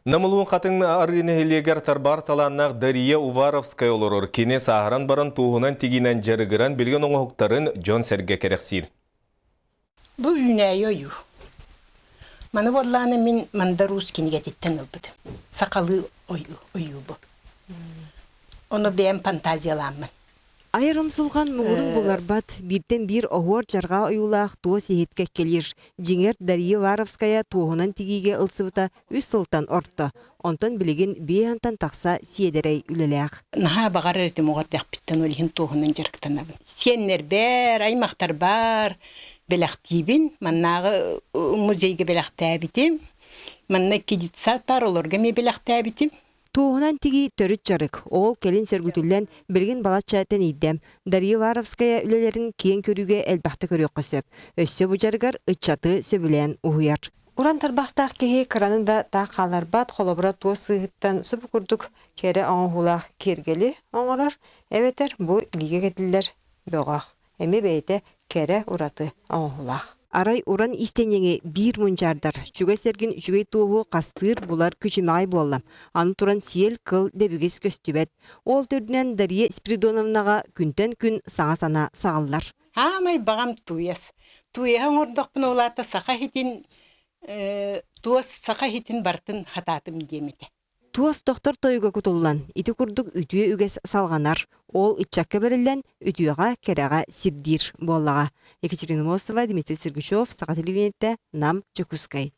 Намылуын қатын аргинехелегер тарбар таланнақ Дария Уваровская олорор кене сағыран баран туғынан тегінен жарығыран білген оңықтарын Джон Серге керексир. Бұл үнәй ойу. Маны болланы мен манда рус кенегететтен ылбыды. Сақалы ойу бұл. Оны бәйім фантазияламын. Айрымсылған мұғырын бұларбат бірден бір оғыр жарға ойулақ туы сехетке келер. Жеңер Дария Уваровская туғынан тегеге ылсыбыта үс сылтан ортты. Онтан білеген бейантан тақса сиедерей үлеләқ. Наға бағар әрдім оғырдақ біттен өлігін туғынан жарықтанабын. Сеннер бәр, аймақтар бар, белақтейбін. Маннағы музейге белақтайбітім. Манна кедитсат бар, оларға ме белақтайбітім. Туғынан теги төрүт жарык, ол келин сөргүтүллен билгин балаччаатын иддем. Дария Уваровская үлелерин киен көрүүгө элбахта көрөк көсөп. Өссө бу жарыгар ыччаты сөбүлен уһуяр. Уран тарбахтах кеһи кранында та халарбат холобра туа сыгыттан сөп курдук кере оңхулах кергели оңорар. Эветер бу илиге кетилдер бөгөх. Эми бейте кере ураты оңхулах. Арай уран истенеге бир мунчардар. Жүгө серген жүгөй туğu кастыр булар күчүмай боллам. Аны туран сиел кыл дебигес көстүбет. Ол төрдүнөн Дария Спиридоновнага күнтен күн саңа-сана сагаллар. Амай бағам туяс. Туян ордоқпын олата сақа хитин, туас сақа хитин бартын хататым демеде. Туас доктор тойга кутуллан, ити курдук үтүе үгес салганар. Ол итчакка берилен үтүега керега сирдир боллага. Екатерина Мосова, Дмитрий Сергачев, Сақа телевидениете, Нам Чекускай.